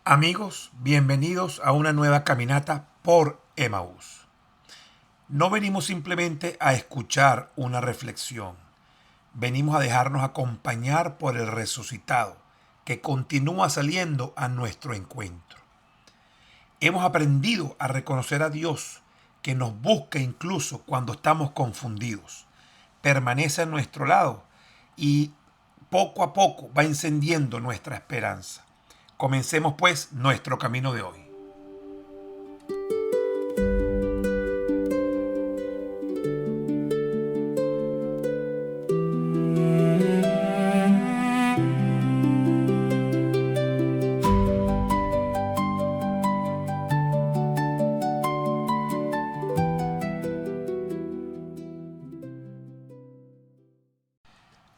Amigos, bienvenidos a una nueva caminata por Emaús. No venimos simplemente a escuchar una reflexión, venimos a dejarnos acompañar por el resucitado que continúa saliendo a nuestro encuentro. Hemos aprendido a reconocer a Dios que nos busca incluso cuando estamos confundidos. Permanece a nuestro lado y poco a poco va encendiendo nuestra esperanza. Comencemos pues nuestro camino de hoy.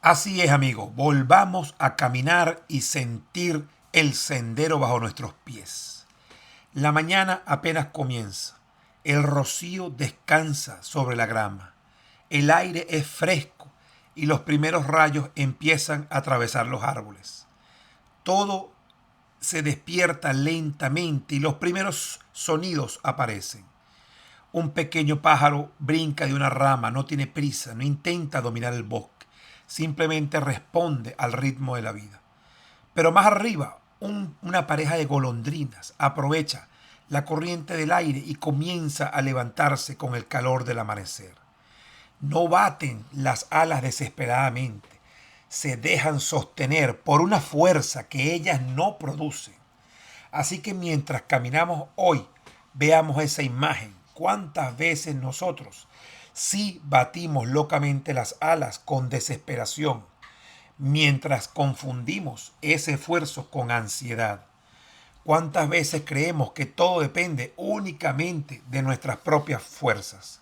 Así es, amigos, volvamos a caminar y sentir el sendero bajo nuestros pies. La mañana apenas comienza, el rocío descansa sobre la grama, el aire es fresco y los primeros rayos empiezan a atravesar los árboles. Todo se despierta lentamente y los primeros sonidos aparecen. Un pequeño pájaro brinca de una rama, no tiene prisa, no intenta dominar el bosque, simplemente responde al ritmo de la vida. Pero más arriba, una pareja de golondrinas aprovecha la corriente del aire y comienza a levantarse con el calor del amanecer. No baten las alas desesperadamente, se dejan sostener por una fuerza que ellas no producen. Así que mientras caminamos hoy, veamos esa imagen. ¿Cuántas veces nosotros sí batimos locamente las alas con desesperación, mientras confundimos ese esfuerzo con ansiedad? ¿Cuántas veces creemos que todo depende únicamente de nuestras propias fuerzas?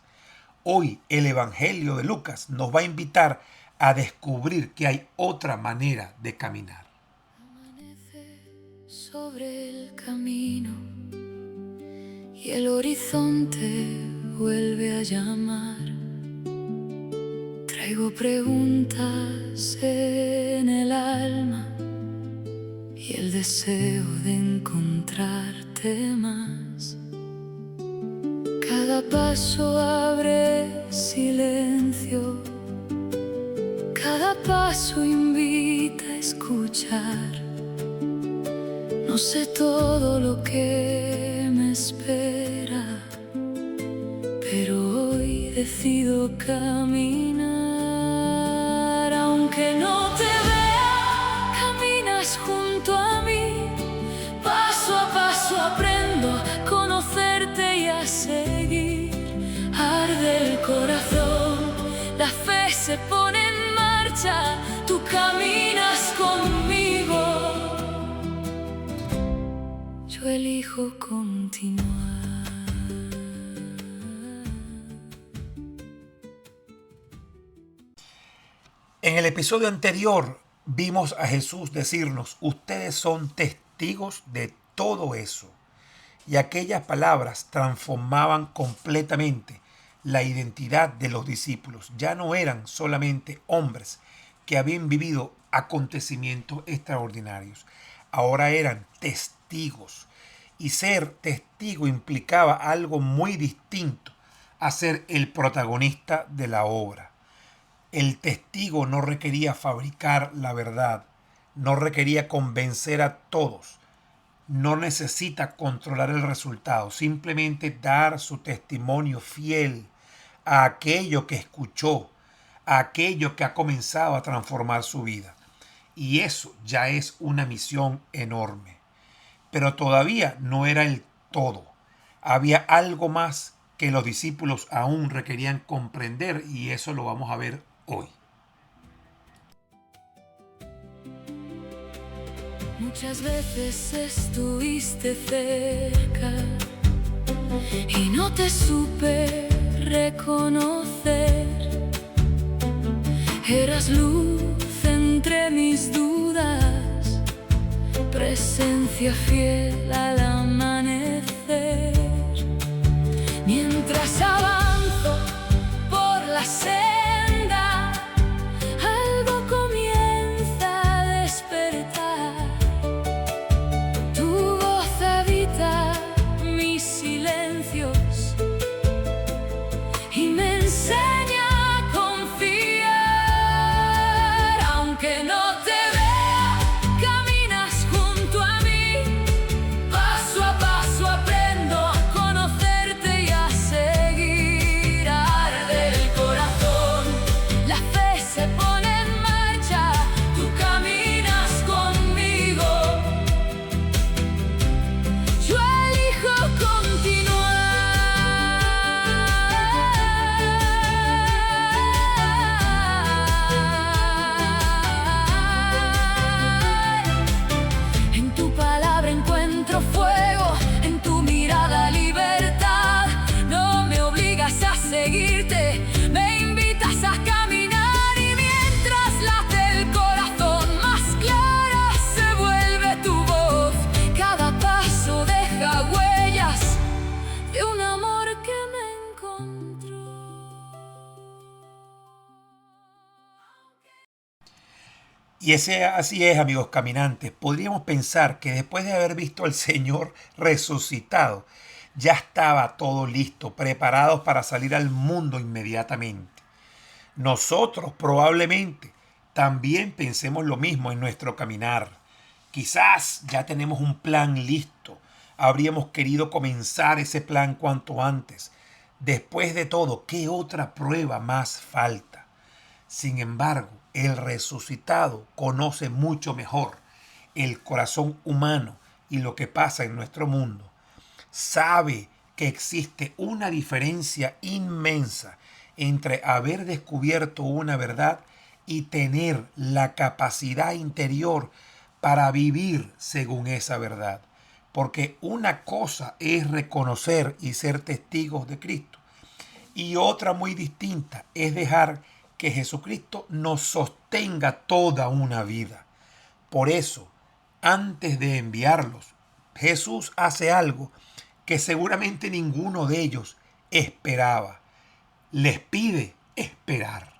Hoy el Evangelio de Lucas nos va a invitar a descubrir que hay otra manera de caminar. Amanece sobre el camino y el horizonte vuelve a llamar. Traigo preguntas en el alma y el deseo de encontrarte más. Cada paso abre silencio, cada paso invita a escuchar. No sé todo lo que me espera, pero hoy decido caminar. Aunque no te vea, caminas junto a mí. Paso a paso aprendo a conocerte y a seguir. Arde el corazón, la fe se pone en marcha. Tú caminas conmigo, yo elijo continuar. En el episodio anterior vimos a Jesús decirnos: ustedes son testigos de todo eso. Y aquellas palabras transformaban completamente la identidad de los discípulos. Ya no eran solamente hombres que habían vivido acontecimientos extraordinarios. Ahora eran testigos. Y ser testigo implicaba algo muy distinto a ser el protagonista de la obra. El testigo no requería fabricar la verdad, no requería convencer a todos, no necesita controlar el resultado, simplemente dar su testimonio fiel a aquello que escuchó, a aquello que ha comenzado a transformar su vida. Y eso ya es una misión enorme. Pero todavía no era el todo. Había algo más que los discípulos aún requerían comprender, y eso lo vamos a ver hoy. Muchas veces estuviste cerca y no te supe reconocer. Eras luz entre mis dudas, presencia fiel al amanecer. Mientras avanzo por la senda, algo comienza a despertar. Tu voz Así es, amigos caminantes. Podríamos pensar que después de haber visto al Señor resucitado, ya estaba todo listo, preparados para salir al mundo inmediatamente. Nosotros probablemente también pensemos lo mismo en nuestro caminar. Quizás ya tenemos un plan listo. Habríamos querido comenzar ese plan cuanto antes. Después de todo, ¿qué otra prueba más falta? Sin embargo, el resucitado conoce mucho mejor el corazón humano y lo que pasa en nuestro mundo. Sabe que existe una diferencia inmensa entre haber descubierto una verdad y tener la capacidad interior para vivir según esa verdad. Porque una cosa es reconocer y ser testigos de Cristo, y otra muy distinta es dejar que Jesucristo nos sostenga toda una vida. Por eso, antes de enviarlos, Jesús hace algo que seguramente ninguno de ellos esperaba. Les pide esperar.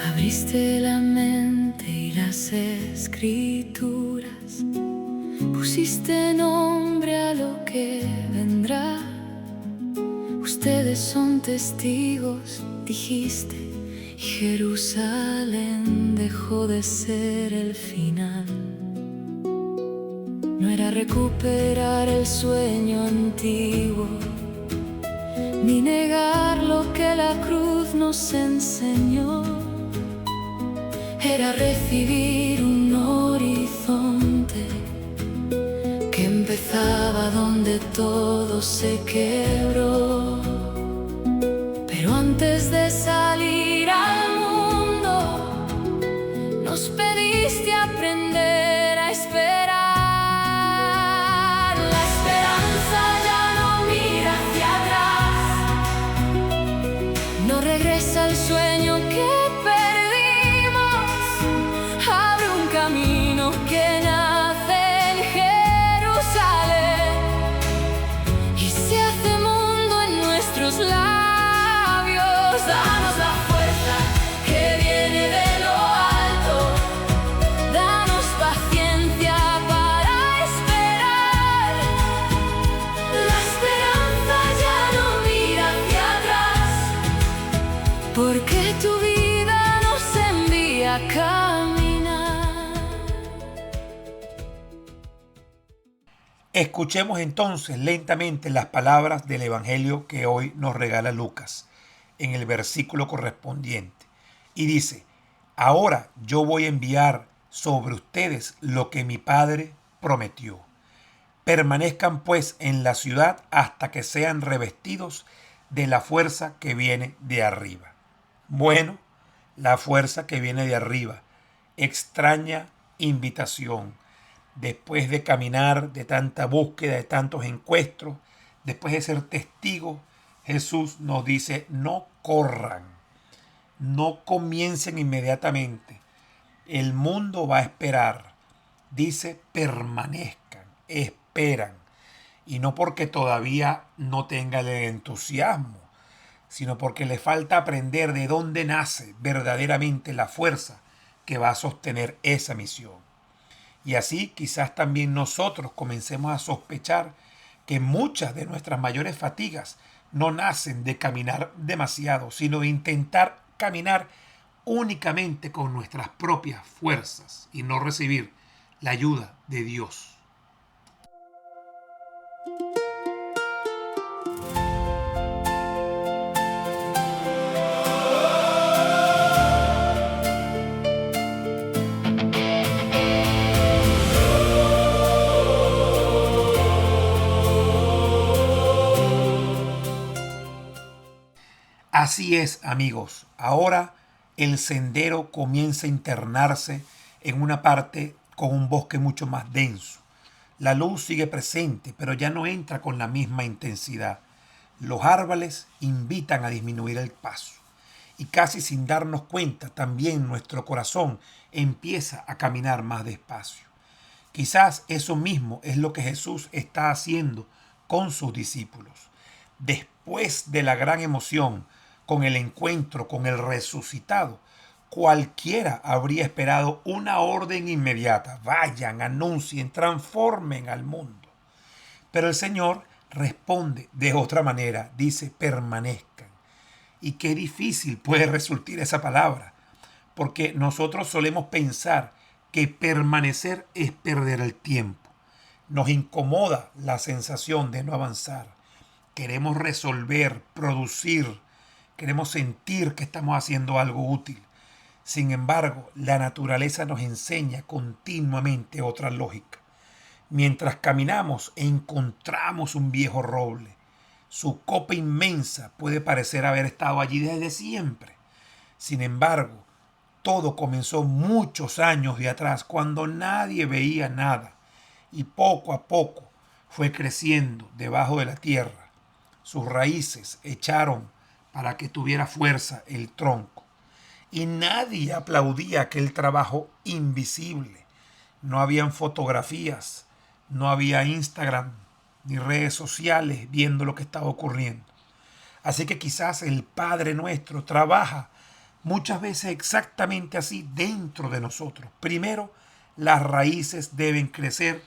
Abriste la mente y las escrituras, pusiste nombre a lo que vendrá. Ustedes son testigos, dijiste, y Jerusalén dejó de ser el final. No era recuperar el sueño antiguo, ni negar lo que la cruz nos enseñó. Era recibir un horizonte que empezaba donde todo se quebró. Pero antes de salir al mundo, nos pediste aprender a esperar. La esperanza ya no mira hacia atrás, no regresa al sueño que perdimos. Abre un camino que nace en Jerusalén y se hace mundo en nuestros labios. Danos la fuerza que viene de lo alto, danos paciencia para esperar. La esperanza ya no mira hacia atrás, porque tu vida nos envía a caminar. Escuchemos entonces lentamente las palabras del Evangelio que hoy nos regala Lucas en el versículo correspondiente. Y dice: ahora yo voy a enviar sobre ustedes lo que mi Padre prometió. Permanezcan pues en la ciudad hasta que sean revestidos de la fuerza que viene de arriba. Bueno, la fuerza que viene de arriba. Extraña invitación. Después de caminar, de tanta búsqueda, de tantos encuentros, después de ser testigos, Jesús nos dice: no corran, no comiencen inmediatamente. El mundo va a esperar. Dice: permanezcan, esperan. Y no porque todavía no tengan el entusiasmo, sino porque le falta aprender de dónde nace verdaderamente la fuerza que va a sostener esa misión. Y así quizás también nosotros comencemos a sospechar que muchas de nuestras mayores fatigas no nacen de caminar demasiado, sino de intentar caminar únicamente con nuestras propias fuerzas y no recibir la ayuda de Dios. Así es, amigos. Ahora el sendero comienza a internarse en una parte con un bosque mucho más denso. La luz sigue presente, pero ya no entra con la misma intensidad. Los árboles invitan a disminuir el paso. y casi sin darnos cuenta también nuestro corazón empieza a caminar más despacio. Quizás eso mismo es lo que Jesús está haciendo con sus discípulos. Después de la gran emoción con el encuentro con el resucitado, cualquiera habría esperado una orden inmediata. Vayan, anuncien, transformen al mundo. Pero el Señor responde de otra manera. Dice, permanezcan. Y qué difícil puede resultar esa palabra, porque nosotros solemos pensar que permanecer es perder el tiempo. Nos incomoda la sensación de no avanzar. Queremos resolver, producir, queremos sentir que estamos haciendo algo útil. Sin embargo, la naturaleza nos enseña continuamente otra lógica. Mientras caminamos, encontramos un viejo roble. Su copa inmensa puede parecer haber estado allí desde siempre. Sin embargo, todo comenzó muchos años de atrás, cuando nadie veía nada, y poco a poco fue creciendo debajo de la tierra. Sus raíces echaron para que tuviera fuerza el tronco. Y nadie aplaudía aquel trabajo invisible. No habían fotografías, no había Instagram ni redes sociales viendo lo que estaba ocurriendo. Así que quizás el Padre nuestro trabaja muchas veces exactamente así dentro de nosotros. Primero, las raíces deben crecer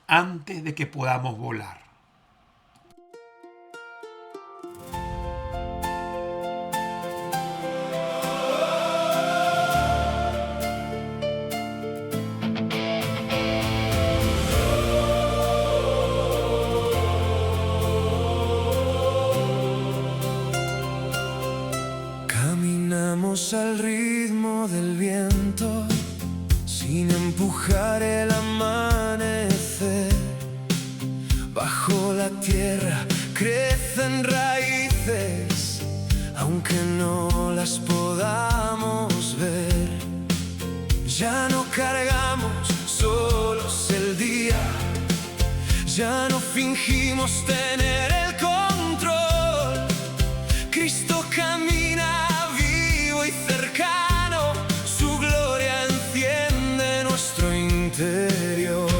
antes de que podamos volar. Caminamos al ritmo del viento, sin empujar el amanecer. Bajo la tierra crecen raíces, aunque no las podamos ver. Ya no cargamos solos el día, ya no fingimos tener el control. Cristo camina vivo y cercano, su gloria enciende nuestro interior.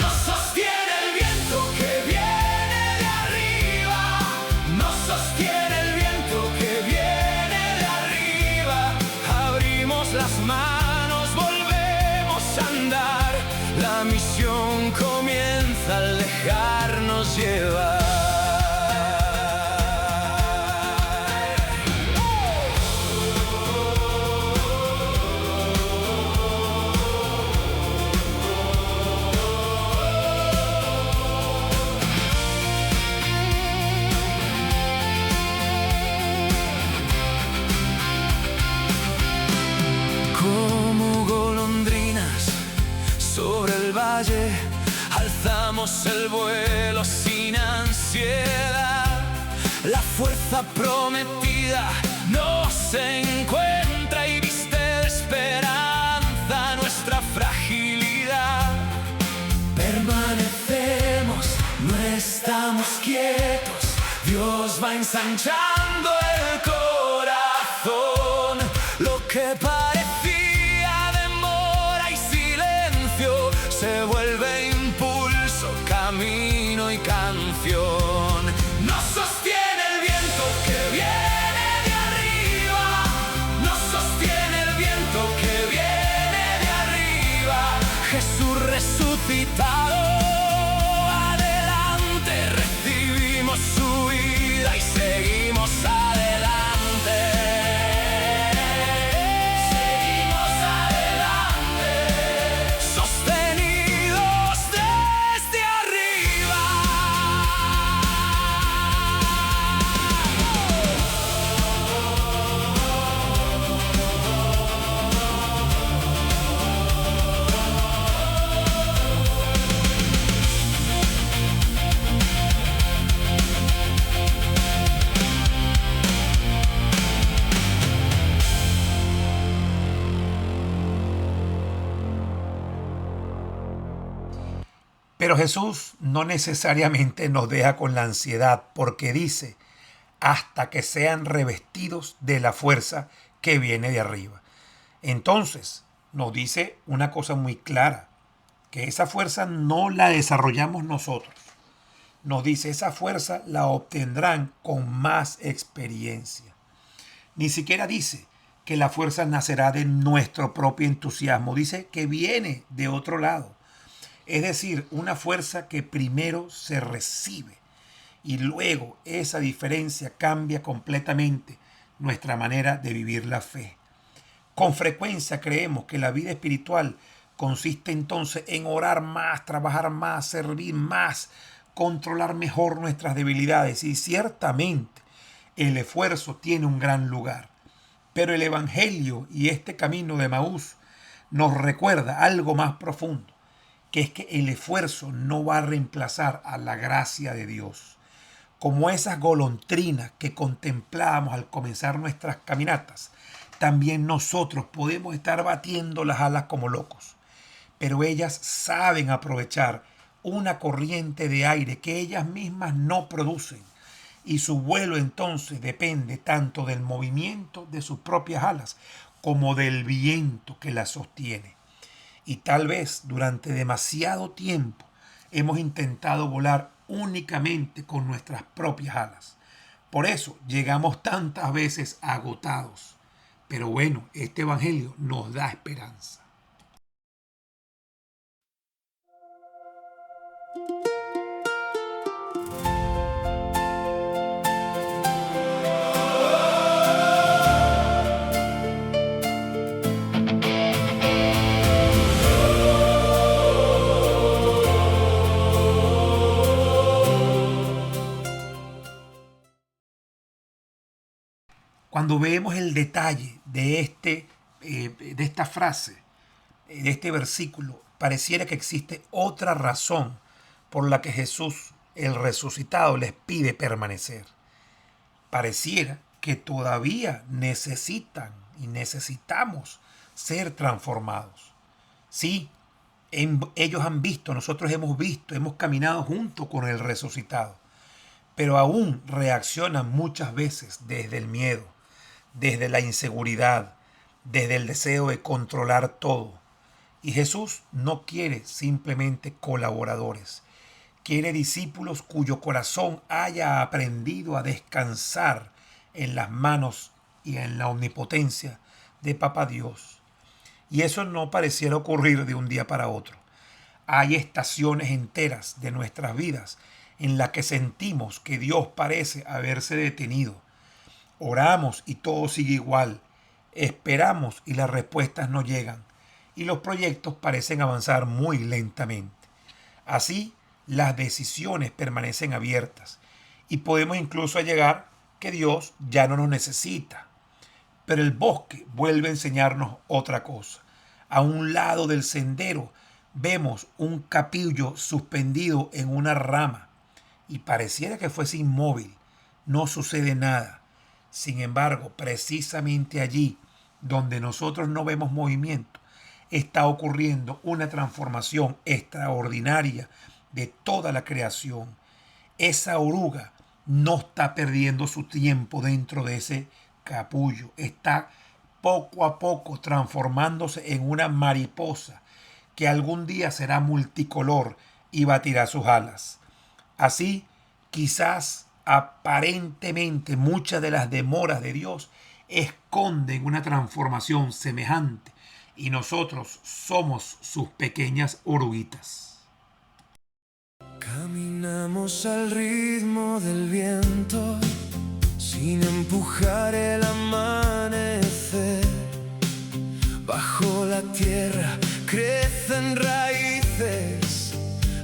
Nos sostiene el viento que viene de arriba, nos sostiene el viento que viene de arriba. Abrimos las manos, volvemos a andar, la misión comienza al dejarnos llevar. Como golondrinas sobre el valle, alzamos el vuelo sin ansiedad. La fuerza prometida nos encuentra y viste de esperanza nuestra fragilidad. Permanecemos, no estamos quietos, Dios va ensanchando el corazón. Lo que parecía demora y silencio se vuelve impulso, camino y canción. Nos sostiene el viento que viene de arriba, nos sostiene el viento que viene de arriba. Jesús resucitado, adelante, recibimos su vida y seguimos adelante. Pero Jesús no necesariamente nos deja con la ansiedad, porque dice, hasta que sean revestidos de la fuerza que viene de arriba. Entonces, nos dice una cosa muy clara, que esa fuerza no la desarrollamos nosotros. Nos dice, esa fuerza la obtendrán con más experiencia. Ni siquiera dice que la fuerza nacerá de nuestro propio entusiasmo. Dice que viene de otro lado. Es decir, una fuerza que primero se recibe y luego esa diferencia cambia completamente nuestra manera de vivir la fe. Con frecuencia creemos que la vida espiritual consiste entonces en orar más, trabajar más, servir más, controlar mejor nuestras debilidades, y ciertamente el esfuerzo tiene un gran lugar. Pero el Evangelio y este camino de Emaús nos recuerda algo más profundo, que es que el esfuerzo no va a reemplazar a la gracia de Dios. Como esas golondrinas que contemplábamos al comenzar nuestras caminatas, también nosotros podemos estar batiendo las alas como locos, pero ellas saben aprovechar una corriente de aire que ellas mismas no producen, y su vuelo entonces depende tanto del movimiento de sus propias alas como del viento que las sostiene. Y tal vez durante demasiado tiempo hemos intentado volar únicamente con nuestras propias alas. Por eso llegamos tantas veces agotados. Pero bueno, este evangelio nos da esperanza. Cuando vemos el detalle de esta frase, de este versículo, pareciera que existe otra razón por la que Jesús, el resucitado, les pide permanecer. Pareciera que todavía necesitan y necesitamos ser transformados. Sí, ellos han visto, nosotros hemos visto, hemos caminado junto con el resucitado, pero aún reaccionan muchas veces desde el miedo, desde la inseguridad, desde el deseo de controlar todo. Y Jesús no quiere simplemente colaboradores, quiere discípulos cuyo corazón haya aprendido a descansar en las manos y en la omnipotencia de Papá Dios. Y eso no pareciera ocurrir de un día para otro. Hay estaciones enteras de nuestras vidas en las que sentimos que Dios parece haberse detenido. Oramos y todo sigue igual. Esperamos y las respuestas no llegan. Y los proyectos parecen avanzar muy lentamente. Así, las decisiones permanecen abiertas. Y podemos incluso llegar que Dios ya no nos necesita. Pero el bosque vuelve a enseñarnos otra cosa. A un lado del sendero vemos un capullo suspendido en una rama. Y pareciera que fuese inmóvil. No sucede nada. Sin embargo, precisamente allí, donde nosotros no vemos movimiento, está ocurriendo una transformación extraordinaria de toda la creación. Esa oruga no está perdiendo su tiempo dentro de ese capullo. Está poco a poco transformándose en una mariposa que algún día será multicolor y batirá sus alas. Así, quizás aparentemente muchas de las demoras de Dios esconden una transformación semejante y nosotros somos sus pequeñas oruguitas. Caminamos al ritmo del viento sin empujar el amanecer. Bajo la tierra crecen raíces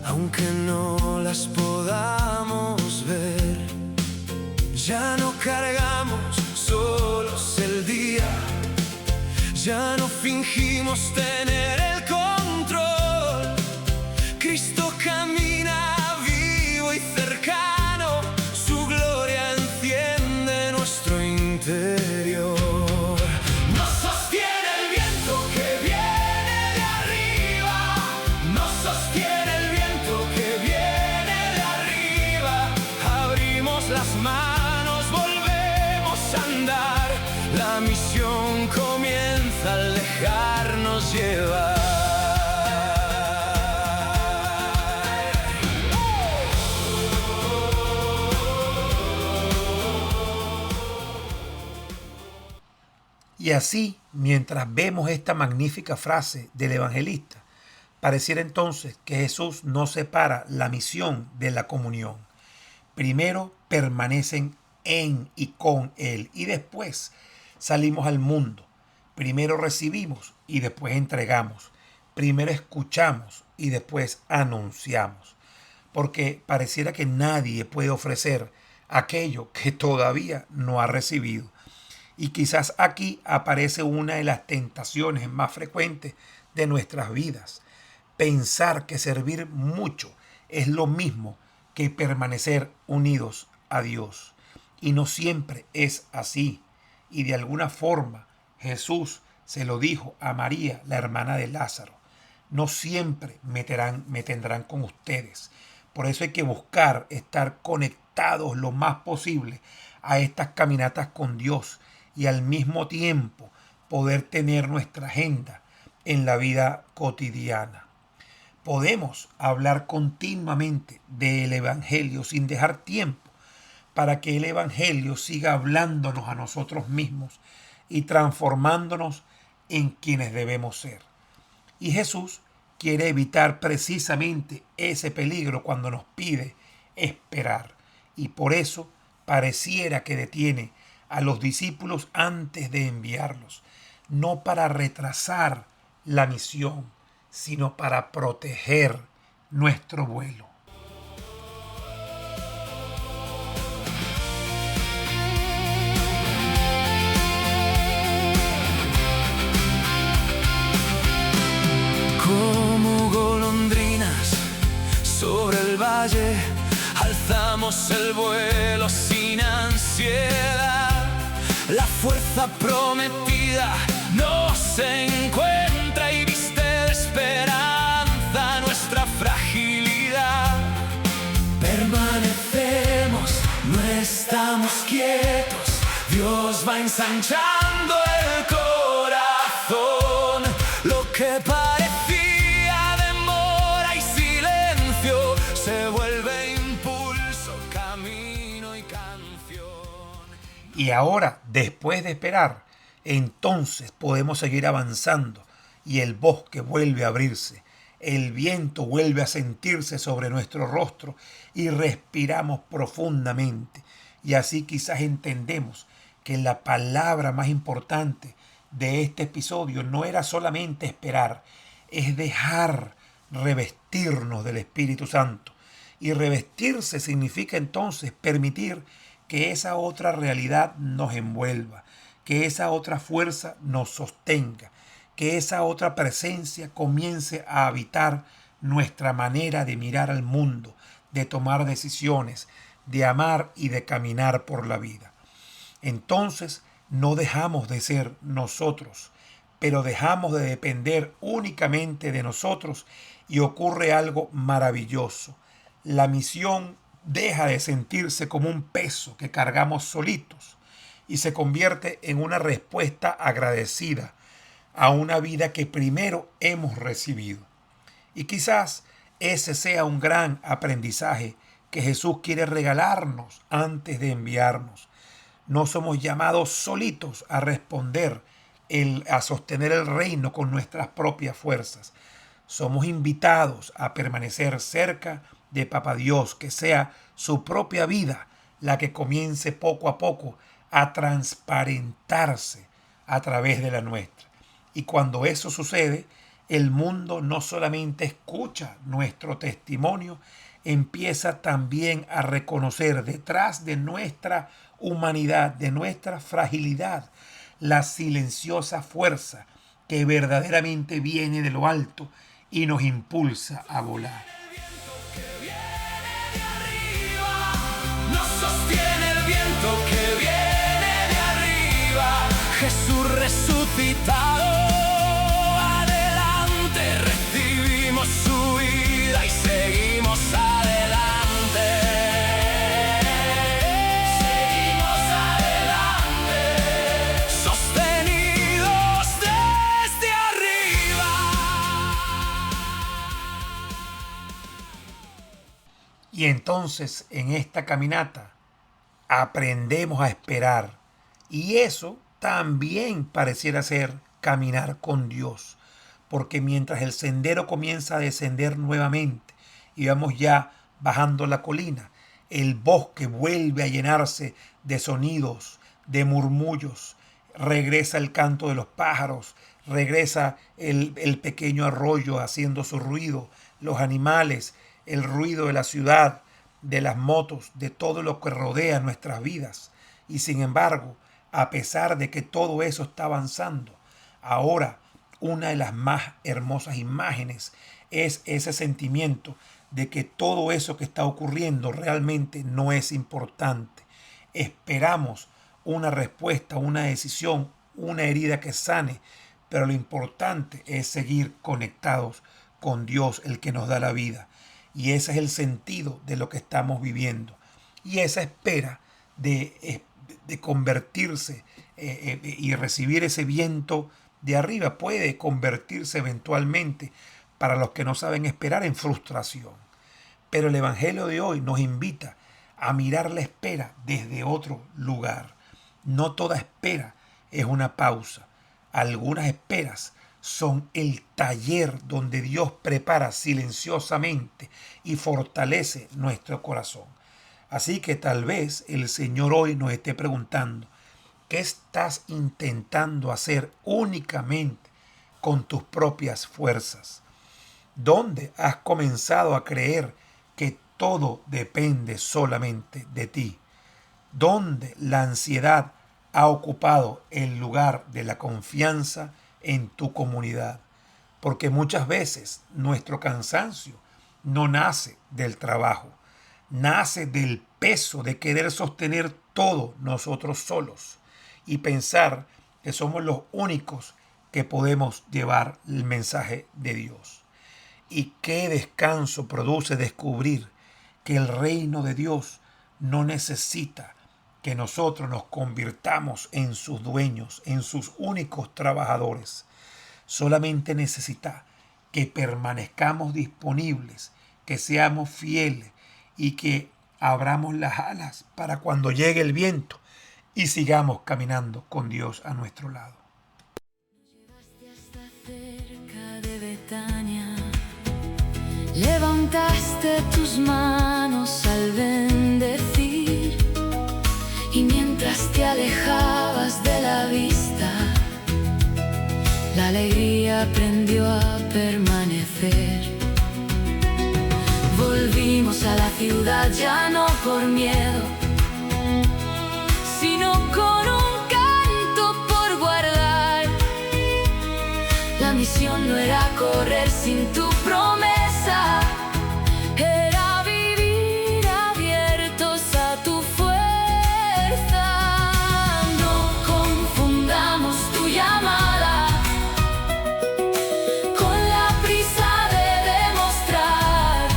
aunque no las podamos ver. Ya no cargamos solos el día, ya no fingimos tener el control. Cristo camina vivo y cercano, su gloria enciende nuestro interior. Nos sostiene el viento que viene de arriba, nos sostiene el viento que viene de arriba. Abrimos las manos, volvemos Y así, mientras vemos esta magnífica frase del evangelista, pareciera entonces que Jesús no separa la misión de la comunión. Primero permanecen en y con Él y después salimos al mundo. Primero recibimos y después entregamos. Primero escuchamos y después anunciamos. Porque pareciera que nadie puede ofrecer aquello que todavía no ha recibido. Y quizás aquí aparece una de las tentaciones más frecuentes de nuestras vidas. Pensar que servir mucho es lo mismo que permanecer unidos a Dios. Y no siempre es así. Y de alguna forma Jesús se lo dijo a María, la hermana de Lázaro. No siempre me tendrán con ustedes. Por eso hay que buscar estar conectados lo más posible a estas caminatas con Dios y al mismo tiempo poder tener nuestra agenda en la vida cotidiana. Podemos hablar continuamente del Evangelio sin dejar tiempo para que el Evangelio siga hablándonos a nosotros mismos y transformándonos en quienes debemos ser. Y Jesús quiere evitar precisamente ese peligro cuando nos pide esperar. Y por eso pareciera que detiene a los discípulos antes de enviarlos, no para retrasar la misión, sino para proteger nuestro vuelo. Como golondrinas sobre el valle, alzamos el vuelo sin ansiedad. La fuerza prometida nos encuentra y viste de esperanza nuestra fragilidad. Permanecemos, no estamos quietos, Dios va ensanchando el corazón. Lo que parecía demora y silencio se vuelve impulso, camino y canción. Y ahora, después de esperar, entonces podemos seguir avanzando y el bosque vuelve a abrirse, el viento vuelve a sentirse sobre nuestro rostro y respiramos profundamente. Y así quizás entendemos que la palabra más importante de este episodio no era solamente esperar, es dejar revestirnos del Espíritu Santo. Y revestirse significa entonces permitir que esa otra realidad nos envuelva, que esa otra fuerza nos sostenga, que esa otra presencia comience a habitar nuestra manera de mirar al mundo, de tomar decisiones, de amar y de caminar por la vida. Entonces no dejamos de ser nosotros, pero dejamos de depender únicamente de nosotros y ocurre algo maravilloso. La misión deja de sentirse como un peso que cargamos solitos y se convierte en una respuesta agradecida a una vida que primero hemos recibido. Y quizás ese sea un gran aprendizaje que Jesús quiere regalarnos antes de enviarnos. No somos llamados solitos a responder, a sostener el reino con nuestras propias fuerzas. Somos invitados a permanecer cerca de Papá Dios, que sea su propia vida la que comience poco a poco a transparentarse a través de la nuestra. Y cuando eso sucede, el mundo no solamente escucha nuestro testimonio, empieza también a reconocer detrás de nuestra humanidad, de nuestra fragilidad, la silenciosa fuerza que verdaderamente viene de lo alto y nos impulsa a volar. Nos sostiene el viento que viene de arriba, Jesús resucitado. Adelante, recibimos su vida y seguimos adelante. Seguimos adelante, sostenidos desde arriba. Y entonces en esta caminata aprendemos a esperar. Y eso también pareciera ser caminar con Dios, porque mientras el sendero comienza a descender nuevamente y vamos ya bajando la colina, el bosque vuelve a llenarse de sonidos, de murmullos, regresa el canto de los pájaros, regresa el pequeño arroyo haciendo su ruido, los animales, el ruido de la ciudad, de las motos, de todo lo que rodea nuestras vidas. Y sin embargo, a pesar de que todo eso está avanzando, ahora una de las más hermosas imágenes es ese sentimiento de que todo eso que está ocurriendo realmente no es importante. Esperamos una respuesta, una decisión, una herida que sane, pero lo importante es seguir conectados con Dios, el que nos da la vida. Y ese es el sentido de lo que estamos viviendo. Y esa espera de convertirse y recibir ese viento de arriba puede convertirse eventualmente, para los que no saben esperar, en frustración. Pero el Evangelio de hoy nos invita a mirar la espera desde otro lugar. No toda espera es una pausa. Algunas esperas son el taller donde Dios prepara silenciosamente y fortalece nuestro corazón. Así que tal vez el Señor hoy nos esté preguntando, ¿qué estás intentando hacer únicamente con tus propias fuerzas? ¿Dónde has comenzado a creer que todo depende solamente de ti? ¿Dónde la ansiedad ha ocupado el lugar de la confianza en tu comunidad? Porque muchas veces nuestro cansancio no nace del trabajo, nace del peso de querer sostener todo nosotros solos y pensar que somos los únicos que podemos llevar el mensaje de Dios. Y qué descanso produce descubrir que el reino de Dios no necesita que nosotros nos convirtamos en sus dueños, en sus únicos trabajadores. Solamente necesita que permanezcamos disponibles, que seamos fieles y que abramos las alas para cuando llegue el viento y sigamos caminando con Dios a nuestro lado. Llegaste hasta cerca de Betania, levantaste tus manos al bendecir, y mientras te alejabas de la vista, la alegría aprendió a permanecer. Volvimos a la ciudad ya no por miedo, sino con un canto por guardar. La misión no era correr sin tu promesa, era vivir abiertos a tu fuerza. No confundamos tu llamada con la prisa de demostrar.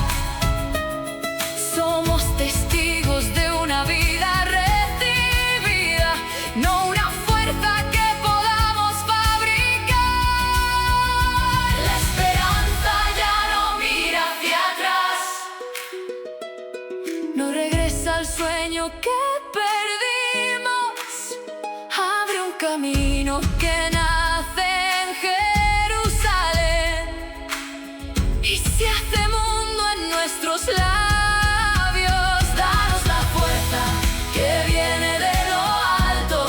Somos testigos de una vida recibida, no una fuerza que podamos fabricar. La esperanza ya no mira hacia atrás, no regresa al sueño que perdimos. Abre un camino que nace en Jerusalén y se hace mundo en nuestros labios. Danos la fuerza que viene de lo alto,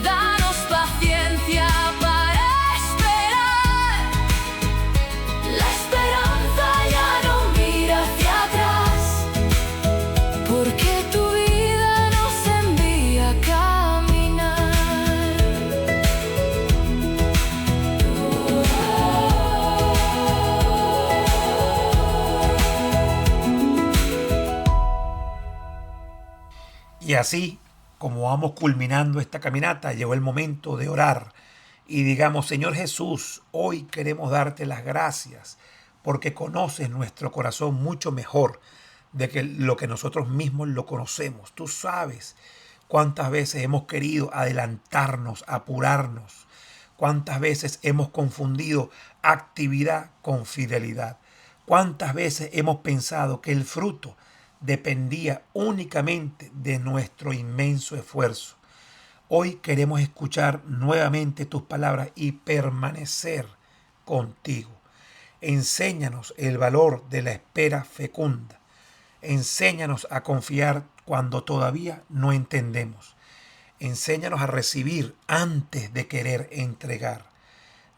danos paciencia para esperar. La esperanza ya no mira hacia atrás, porque tu vida nos envía a caminar. Y así, como vamos culminando esta caminata, llegó el momento de orar y digamos: Señor Jesús, hoy queremos darte las gracias porque conoces nuestro corazón mucho mejor de que lo que nosotros mismos lo conocemos. Tú sabes cuántas veces hemos querido adelantarnos, apurarnos, cuántas veces hemos confundido actividad con fidelidad, cuántas veces hemos pensado que el fruto dependía únicamente de nuestro inmenso esfuerzo. Hoy queremos escuchar nuevamente tus palabras y permanecer contigo. Enséñanos el valor de la espera fecunda. Enséñanos a confiar cuando todavía no entendemos. Enséñanos a recibir antes de querer entregar.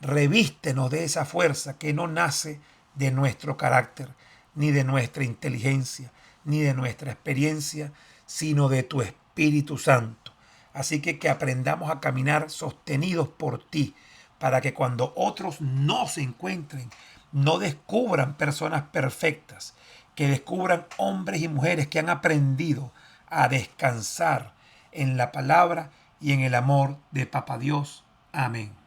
Revístenos de esa fuerza que no nace de nuestro carácter, ni de nuestra inteligencia, ni de nuestra experiencia, sino de tu Espíritu Santo. Así que aprendamos a caminar sostenidos por ti, para que cuando otros no se encuentren, no descubran personas perfectas, que descubran hombres y mujeres que han aprendido a descansar en la palabra y en el amor de Papá Dios. Amén.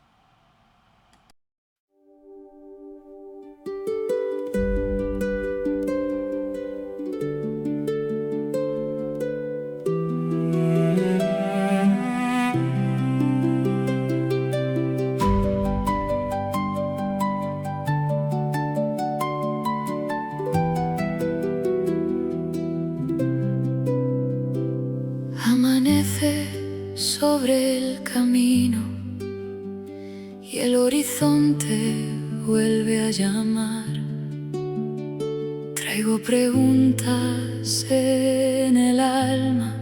Amanece sobre el camino y el horizonte vuelve a llamar. Traigo preguntas en el alma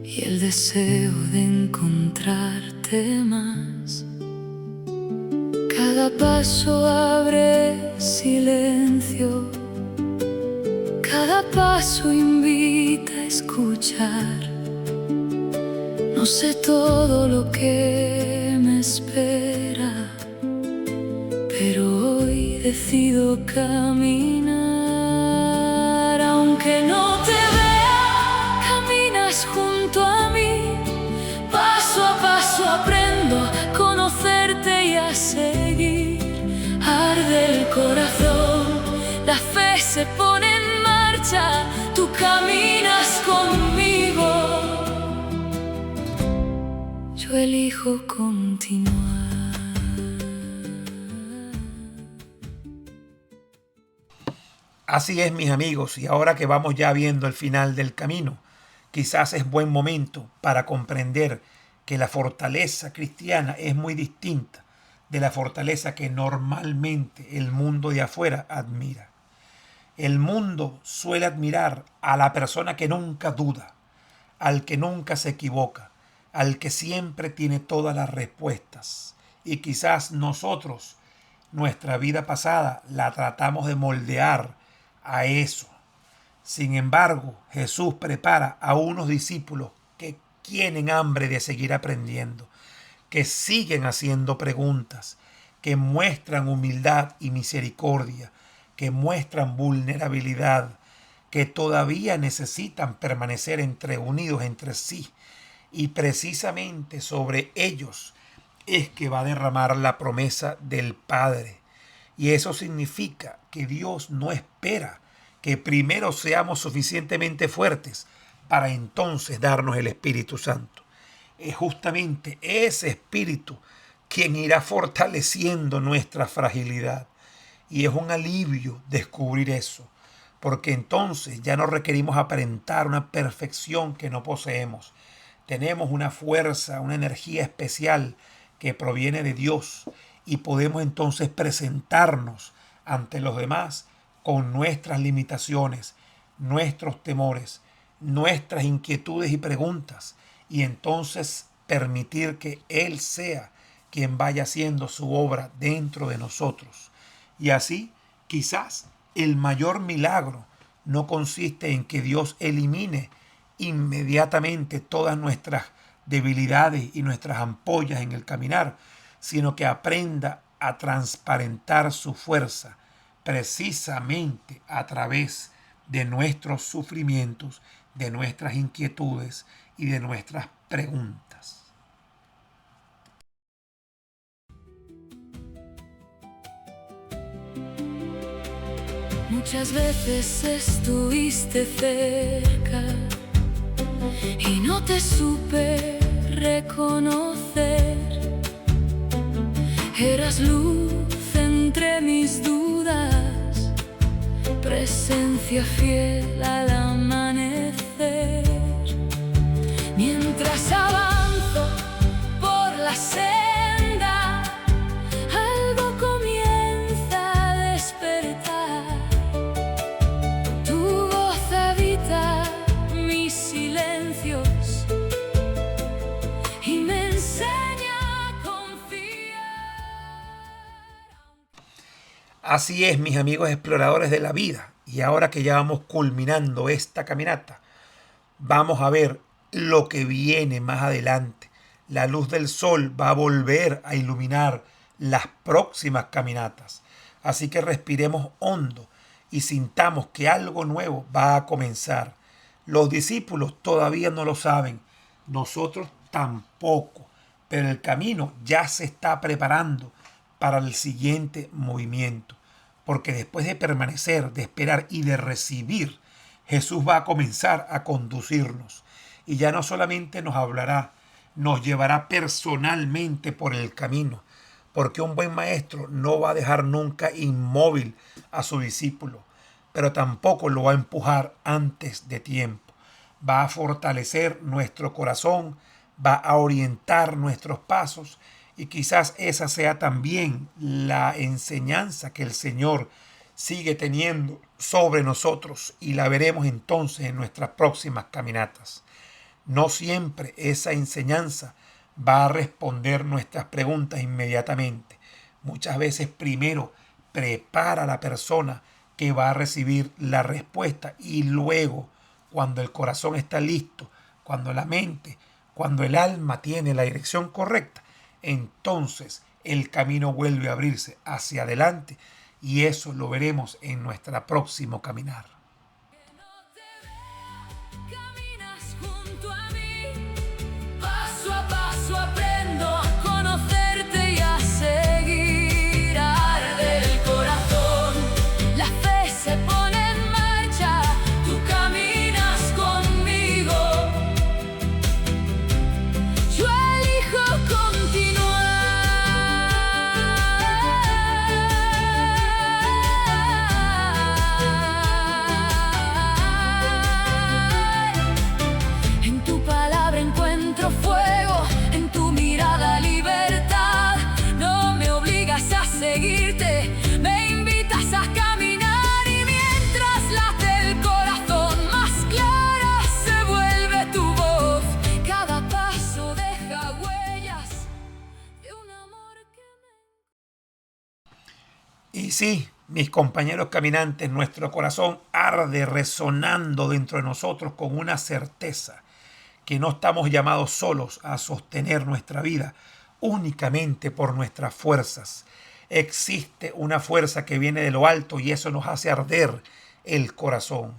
y el deseo de encontrarte más. Cada paso abre silencio, cada paso invita a escuchar. No sé todo lo que me espera, pero hoy decido caminar. Aunque no te vea, caminas junto a mí. Paso a paso aprendo a conocerte y a seguir. Arde el corazón, la fe se pone en marcha. Tú caminas conmigo, yo elijo continuar. Así es, mis amigos, y ahora que vamos ya viendo el final del camino, quizás es buen momento para comprender que la fortaleza cristiana es muy distinta de la fortaleza que normalmente el mundo de afuera admira. El mundo suele admirar a la persona que nunca duda, al que nunca se equivoca, al que siempre tiene todas las respuestas. Y quizás nosotros, nuestra vida pasada, la tratamos de moldear a eso. Sin embargo, Jesús prepara a unos discípulos que tienen hambre de seguir aprendiendo, que siguen haciendo preguntas, que muestran humildad y misericordia, que muestran vulnerabilidad, que todavía necesitan permanecer unidos entre sí. Y precisamente sobre ellos es que va a derramar la promesa del Padre. Y eso significa que Dios no espera que primero seamos suficientemente fuertes para entonces darnos el Espíritu Santo. Es justamente ese Espíritu quien irá fortaleciendo nuestra fragilidad. Y es un alivio descubrir eso, porque entonces ya no requerimos aparentar una perfección que no poseemos. Tenemos una fuerza, una energía especial que proviene de Dios y podemos entonces presentarnos ante los demás con nuestras limitaciones, nuestros temores, nuestras inquietudes y preguntas, y entonces permitir que Él sea quien vaya haciendo su obra dentro de nosotros. Y así, quizás el mayor milagro no consiste en que Dios elimine inmediatamente todas nuestras debilidades y nuestras ampollas en el caminar, sino que aprenda a transparentar su fuerza precisamente a través de nuestros sufrimientos, de nuestras inquietudes y de nuestras preguntas. Muchas veces estuviste cerca y no te supe reconocer. Eras luz entre mis dudas, presencia fiel al amanecer. Mientras avanzaba Así es, mis amigos exploradores de la vida. Y ahora que ya vamos culminando esta caminata, vamos a ver lo que viene más adelante. La luz del sol va a volver a iluminar las próximas caminatas. Así que respiremos hondo y sintamos que algo nuevo va a comenzar. Los discípulos todavía no lo saben, nosotros tampoco, pero el camino ya se está preparando para el siguiente movimiento, porque después de permanecer, de esperar y de recibir, Jesús va a comenzar a conducirnos y ya no solamente nos hablará, nos llevará personalmente por el camino, porque un buen maestro no va a dejar nunca inmóvil a su discípulo, pero tampoco lo va a empujar antes de tiempo. Va a fortalecer nuestro corazón, va a orientar nuestros pasos y quizás esa sea también la enseñanza que el Señor sigue teniendo sobre nosotros y la veremos entonces en nuestras próximas caminatas. No siempre esa enseñanza va a responder nuestras preguntas inmediatamente. Muchas veces primero prepara a la persona que va a recibir la respuesta y luego, cuando el corazón está listo, cuando la mente, cuando el alma tiene la dirección correcta, entonces el camino vuelve a abrirse hacia adelante y eso lo veremos en nuestro próximo caminar. Caminas junto a mí, paso a paso aprendo a conocerte y a seguir. Arde el corazón, la fe se pone en marcha, tú caminas conmigo. Yo elijo continuar. En tu palabra encuentro fuego, en tu mirada libertad. No me obligas a seguirte, me invitas a caminar y mientras late el corazón más clara se vuelve tu voz. Cada paso deja huellas de un amor que me... Y sí, mis compañeros caminantes, nuestro corazón arde resonando dentro de nosotros con una certeza que no estamos llamados solos a sostener nuestra vida únicamente por nuestras fuerzas. Existe una fuerza que viene de lo alto y eso nos hace arder el corazón.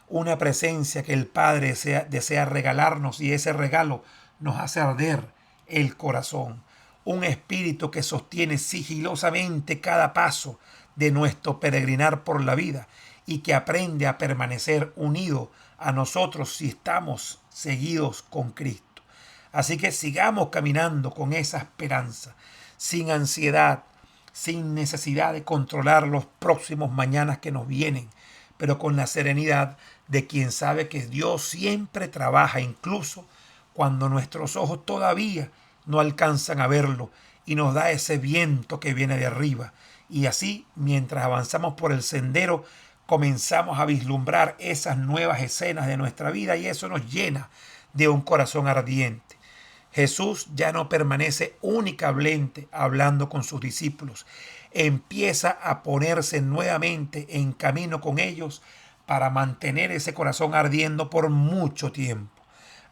Una presencia que el Padre desea regalarnos y ese regalo nos hace arder el corazón. Un espíritu que sostiene sigilosamente cada paso de nuestro peregrinar por la vida y que aprende a permanecer unido a nosotros si estamos seguidos con Cristo. Así que sigamos caminando con esa esperanza, sin ansiedad, sin necesidad de controlar los próximos mañanas que nos vienen, pero con la serenidad de quien sabe que Dios siempre trabaja, incluso cuando nuestros ojos todavía no alcanzan a verlo y nos da ese viento que viene de arriba. Y así, mientras avanzamos por el sendero, comenzamos a vislumbrar esas nuevas escenas de nuestra vida y eso nos llena de un corazón ardiente. Jesús ya no permanece únicamente hablando con sus discípulos. Empieza a ponerse nuevamente en camino con ellos para mantener ese corazón ardiendo por mucho tiempo.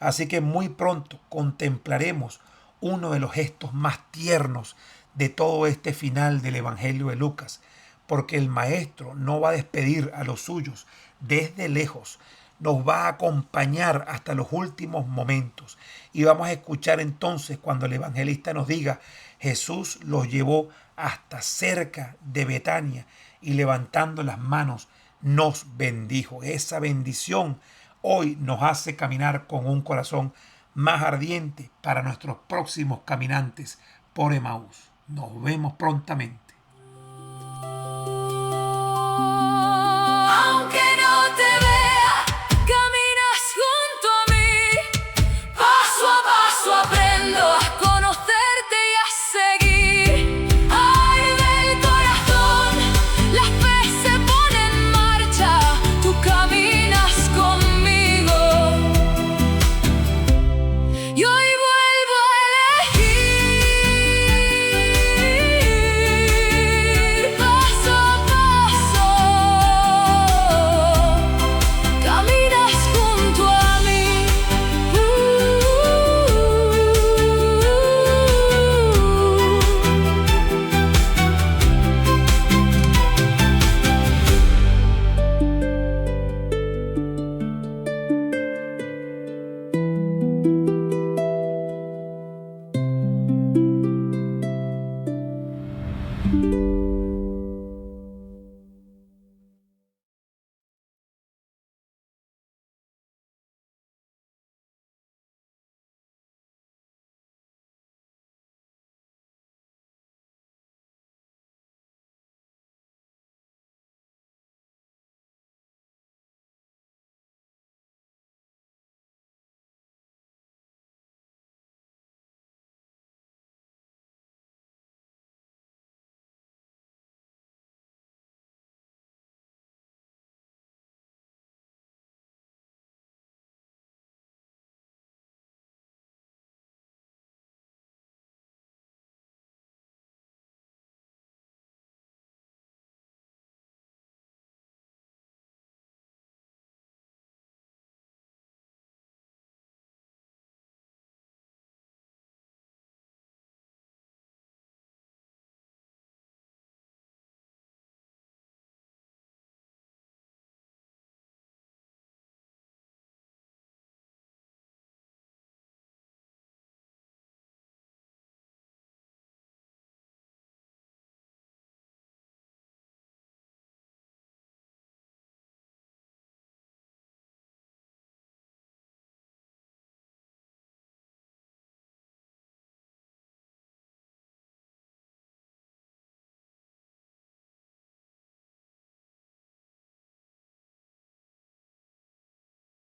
Así que muy pronto contemplaremos uno de los gestos más tiernos de todo este final del Evangelio de Lucas, porque el Maestro no va a despedir a los suyos desde lejos, nos va a acompañar hasta los últimos momentos y vamos a escuchar entonces cuando el evangelista nos diga: Jesús los llevó hasta cerca de Betania y levantando las manos nos bendijo. Esa bendición hoy nos hace caminar con un corazón más ardiente para nuestros próximos caminantes por Emaús. Nos vemos prontamente.